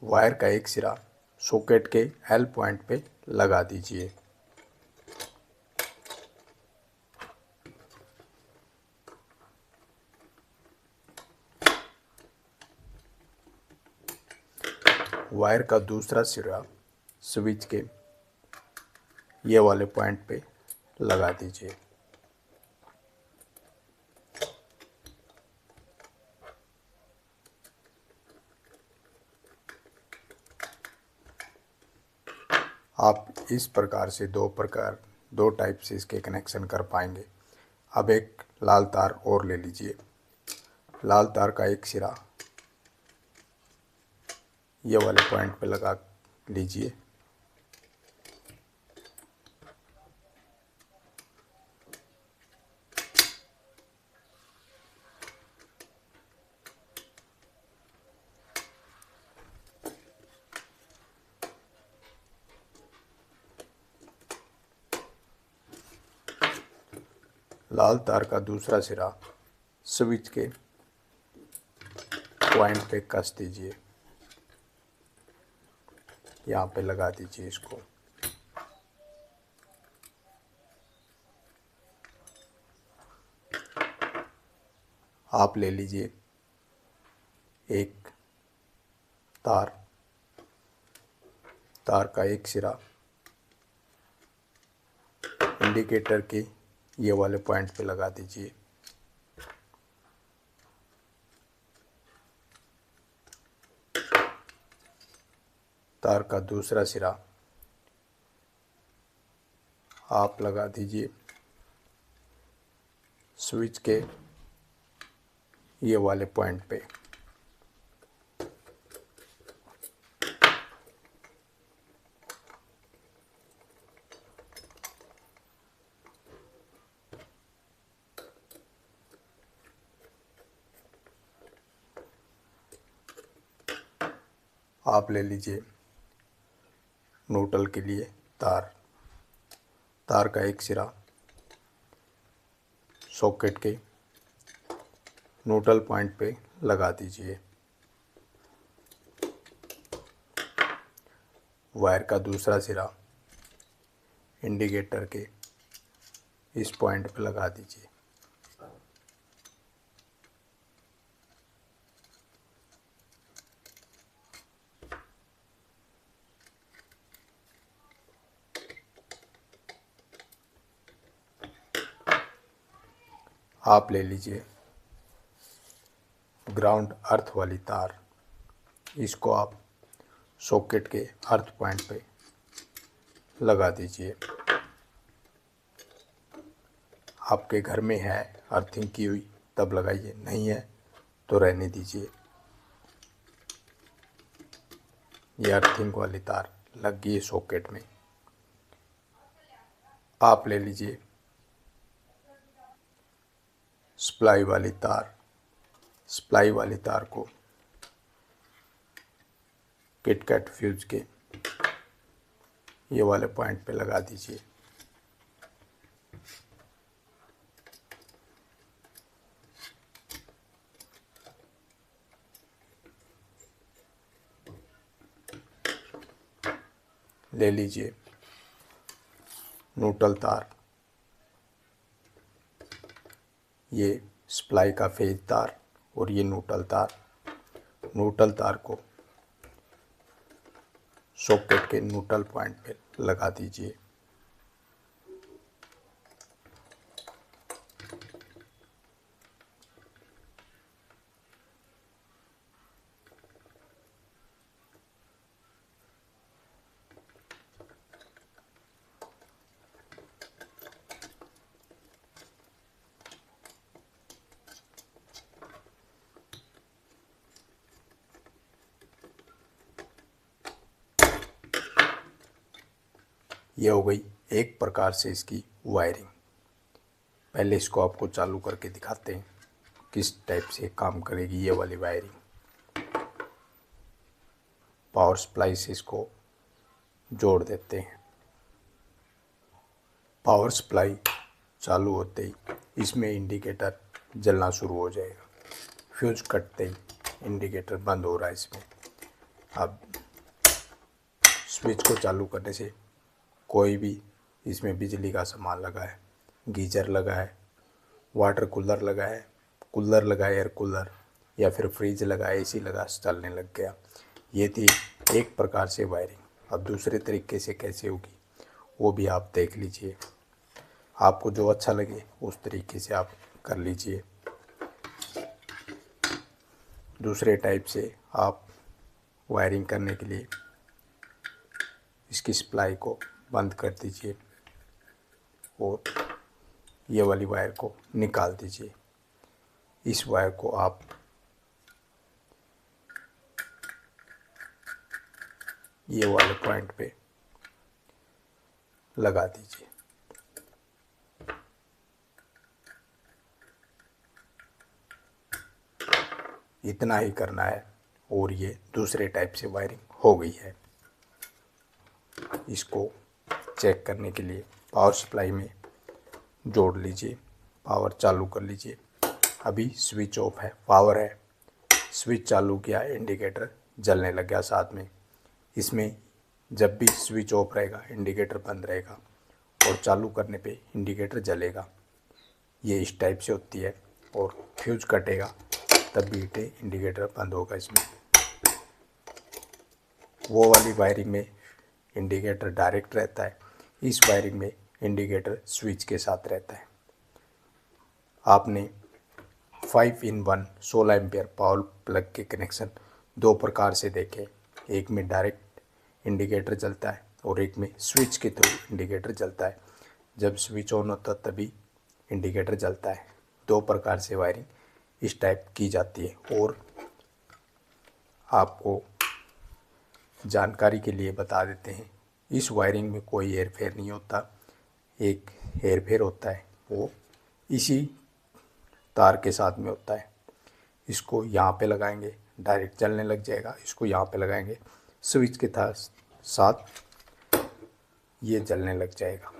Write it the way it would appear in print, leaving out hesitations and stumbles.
Wire का एक सिरा सॉकेट के एल पॉइंट पे लगा दीजिए। वायर का दूसरा सिरा स्विच के ये वाले पॉइंट पे लगा दीजिए। आप इस प्रकार से दो टाइप से इसके कनेक्शन कर पाएंगे। अब एक लाल तार और ले लीजिए। लाल तार का एक सिरा ये वाले पॉइंट पे लगा लीजिए। लाल तार का दूसरा सिरा स्विच के पॉइंट पे कस दीजिए। यहाँ पे लगा दीजिए इसको। आप ले लीजिए एक तार का एक सिरा इंडिकेटर के ये वाले पॉइंट पे लगा दीजिए। तार का दूसरा सिरा आप लगा दीजिए स्विच के ये वाले पॉइंट पे। आप ले लीजिए न्यूट्रल के लिए तार का एक सिरा सॉकेट के न्यूट्रल पॉइंट पे लगा दीजिए। वायर का दूसरा सिरा इंडिकेटर के इस पॉइंट पे लगा दीजिए। आप ले लीजिए ग्राउंड अर्थ वाली तार। इसको आप सॉकेट के अर्थ पॉइंट पे लगा दीजिए। आपके घर में है अर्थिंग की हुई तब लगाइए, नहीं है तो रहने दीजिए। ये अर्थिंग वाली तार लग गई है सॉकेट में। आप ले लीजिए सप्लाई वाली तार को किटकैट फ्यूज के ये वाले पॉइंट पे लगा दीजिए। ले लीजिए न्यूट्रल तार, ये सप्लाई का फेज तार और ये न्यूट्रल तार को सॉकेट के न्यूट्रल पॉइंट पे लगा दीजिए। ये हो गई एक प्रकार से इसकी वायरिंग। पहले इसको आपको चालू करके दिखाते हैं किस टाइप से काम करेगी ये वाली वायरिंग। पावर सप्लाई से इसको जोड़ देते हैं। पावर सप्लाई चालू होते ही इसमें इंडिकेटर जलना शुरू हो जाएगा। फ्यूज कटते ही इंडिकेटर बंद हो रहा है इसमें। अब स्विच को चालू करने से कोई भी इसमें बिजली का सामान लगा है, गीजर लगा है, वाटर कूलर लगा है, एयर कूलर या फिर फ्रिज लगा है, एसी लगा, चलने लग गया। ये थी एक प्रकार से वायरिंग। अब दूसरे तरीके से कैसे होगी वो भी आप देख लीजिए। आपको जो अच्छा लगे उस तरीके से आप कर लीजिए। दूसरे टाइप से आप वायरिंग करने के लिए इसकी सप्लाई को बंद कर दीजिए और ये वाली वायर को निकाल दीजिए। इस वायर को आप ये वाले पॉइंट पे लगा दीजिए। इतना ही करना है और ये दूसरे टाइप से वायरिंग हो गई है। इसको चेक करने के लिए पावर सप्लाई में जोड़ लीजिए, पावर चालू कर लीजिए। अभी स्विच ऑफ है, पावर है, स्विच चालू किया, इंडिकेटर जलने लग गया साथ में। इसमें जब भी स्विच ऑफ रहेगा इंडिकेटर बंद रहेगा और चालू करने पे इंडिकेटर जलेगा। ये इस टाइप से होती है और फ्यूज कटेगा तब भी इंडिकेटर बंद होगा। इसमें वो वाली वायरिंग में इंडिकेटर डायरेक्ट रहता है, इस वायरिंग में इंडिकेटर स्विच के साथ रहता है। आपने 5-in-1 16 एम्पियर पावर प्लग के कनेक्शन दो प्रकार से देखे। एक में डायरेक्ट इंडिकेटर जलता है और एक में स्विच के थ्रू इंडिकेटर जलता है। जब स्विच ऑन होता तभी इंडिकेटर जलता है। दो प्रकार से वायरिंग इस टाइप की जाती है। और आपको जानकारी के लिए बता देते हैं, इस वायरिंग में कोई हेरफेर नहीं होता। एक हेरफेर होता है वो इसी तार के साथ में होता है। इसको यहाँ पे लगाएंगे डायरेक्ट जलने लग जाएगा, इसको यहाँ पे लगाएंगे स्विच के साथ ये जलने लग जाएगा।